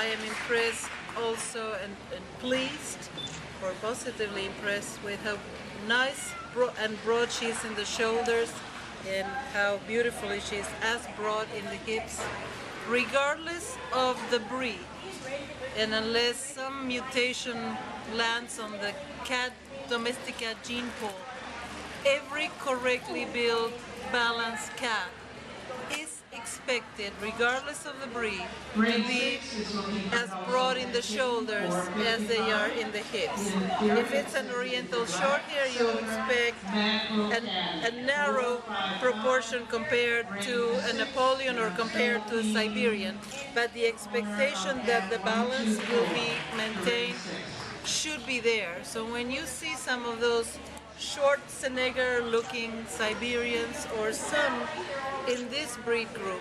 I am impressed also and pleased, or positively impressed, with how nice and broad she is in the shoulders and how beautifully she is as broad in the hips, regardless of the breed. And unless some mutation lands on the domestic cat gene pool, every correctly built, balanced cat is expected, regardless of the breed, to be as broad in the shoulders as they are in the hips. If it's an Oriental Shorthair, you'll expect a narrow proportion compared to a Napoleon or compared to a Siberian, but the expectation that the balance will be maintained should be there. So when you see some of those short Senegal looking Siberians or some in this breed group,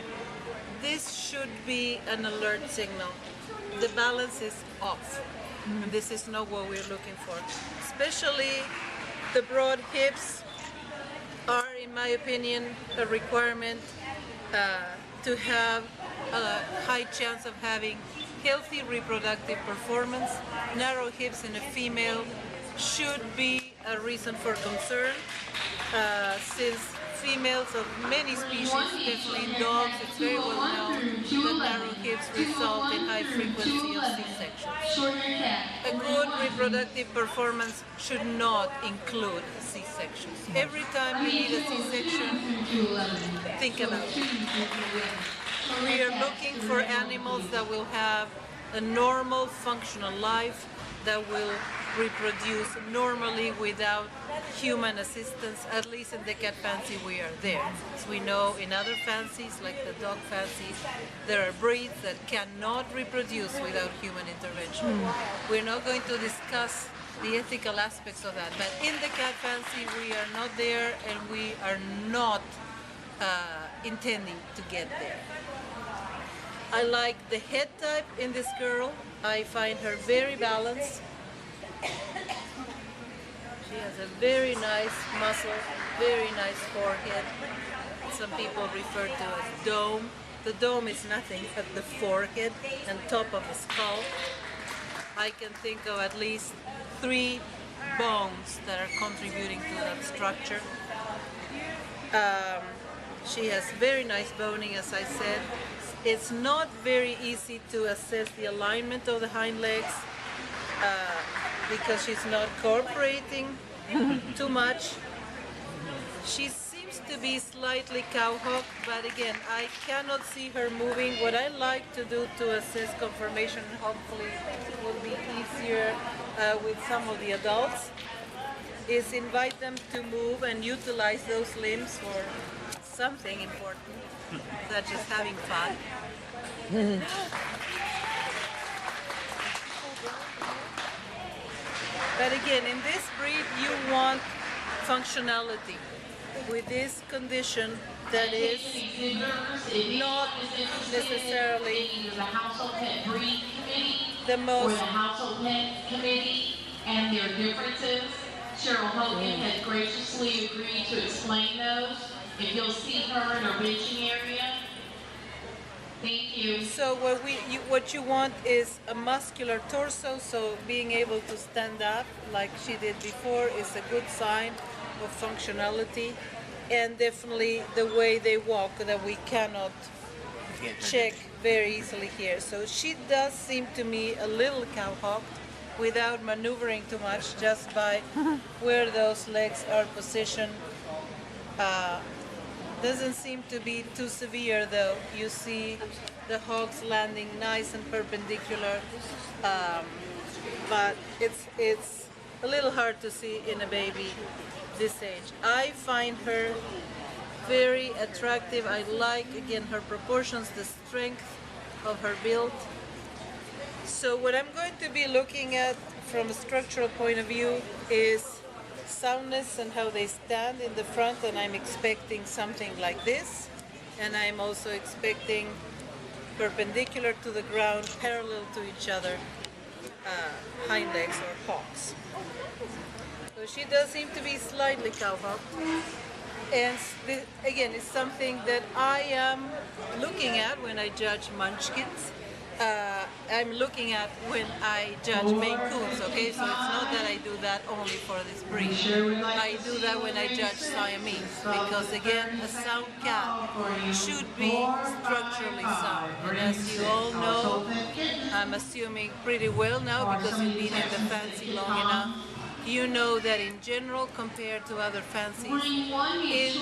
this should be an alert signal. The balance is off. And this is not what we're looking for. Especially the broad hips are, in my opinion, a requirement to have a high chance of having healthy reproductive performance. Narrow hips in a female should be a reason for concern, since females of many species, especially in dogs, it's very well known that narrow hips result in high frequency of C-sections. A good reproductive performance should not include C-sections. Every time you need a C-section, think about it. We are looking for animals that will have a normal functional life, that will reproduce normally without human assistance. At least in the cat fancy we are there. As we know, in other fancies, like the dog fancies, there are breeds that cannot reproduce without human intervention. We're not going to discuss the ethical aspects of that, but in the cat fancy we are not there, and we are not intending to get there. I like the head type in this girl. I find her very balanced. She has a very nice muscle, very nice forehead. Some people refer to as dome. The dome is nothing but the forehead and top of the skull. I can think of at least 3 bones that are contributing to that structure. She has very nice boning, as I said. It's not very easy to assess the alignment of the hind legs because she's not cooperating too much. She seems to be slightly cow-hocked, but again, I cannot see her moving. What I like to do to assess conformation, hopefully will be easier with some of the adults, is invite them to move and utilize those limbs for something important, such as having fun. But again, in this breed, you want functionality. With this condition, that is not necessarily the most. Or the household pet committee and their differences. Cheryl Hogan has graciously agreed to explain those. If you'll see her in our benching area. Thank you. So what you want is a muscular torso, so being able to stand up like she did before is a good sign of functionality, and definitely the way they walk that we cannot check very easily here. So she does seem to me a little cow-hocked without maneuvering too much, just by where those legs are positioned. Doesn't seem to be too severe though. You see the hocks landing nice and perpendicular, but it's a little hard to see in a baby this age. I find her very attractive. I like, again, her proportions, the strength of her build. So what I'm going to be looking at from a structural point of view is soundness and how they stand in the front, and I'm expecting something like this, and I'm also expecting perpendicular to the ground, parallel to each other, hind legs or hocks. So she does seem to be slightly cow-hocked, and again, it's something that I am looking at when I judge munchkins. I'm looking at when I judge Maine Coons, okay? So it's not that I do that only for this breed. I do that when I judge Siamese, because again, a sound cat should be structurally sound. And as you all know, I'm assuming pretty well now because you've been in the fancy long enough, you know that in general, compared to other fancies, in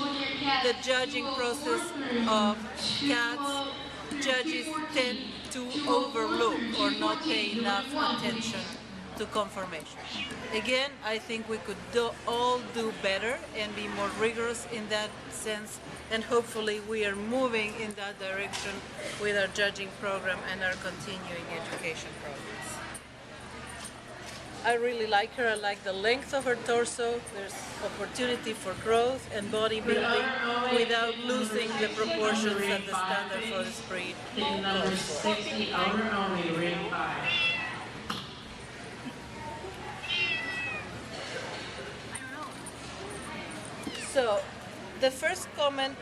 the judging process of cats, judges tend to overlook or not pay enough attention to conformation. Again, I think we could all do better and be more rigorous in that sense, and hopefully we are moving in that direction with our judging program and our continuing education programs. I really like her. I like the length of her torso. There's opportunity for growth and bodybuilding without losing the proportions that the standard for this breed calls for. So, the first comment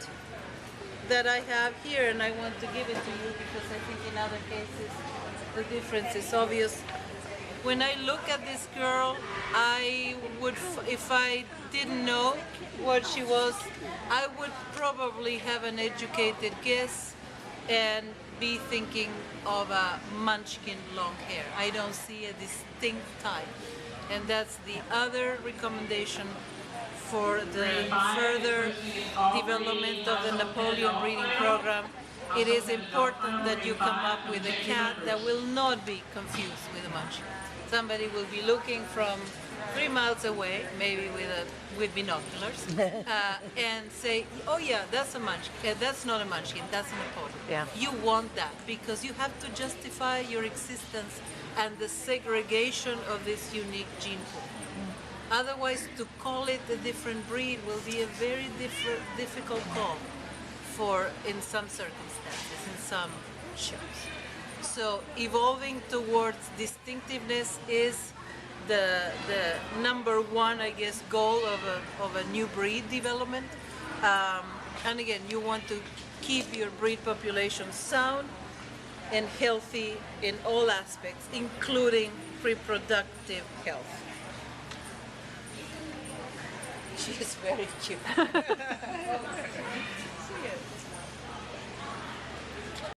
that I have here, and I want to give it to you because I think in other cases the difference is obvious. When I look at this girl, I would, if I didn't know what she was, I would probably have an educated guess and be thinking of a munchkin long hair. I don't see a distinct type. And that's the other recommendation for the further development of the Napoleon breeding program. It is important that you come up with a cat that will not be confused with a munchkin. Somebody will be looking from 3 miles away, maybe with binoculars, and say, "Oh yeah, that's a munchkin. That's not a munchkin. That's a Napoleon." Yeah. You want that because you have to justify your existence and the segregation of this unique gene pool. Otherwise, to call it a different breed will be a very difficult call in some circumstances, in some shows. So evolving towards distinctiveness is the number one, I guess, goal of a new breed development. And again, you want to keep your breed population sound and healthy in all aspects, including reproductive health. She is very cute. She is.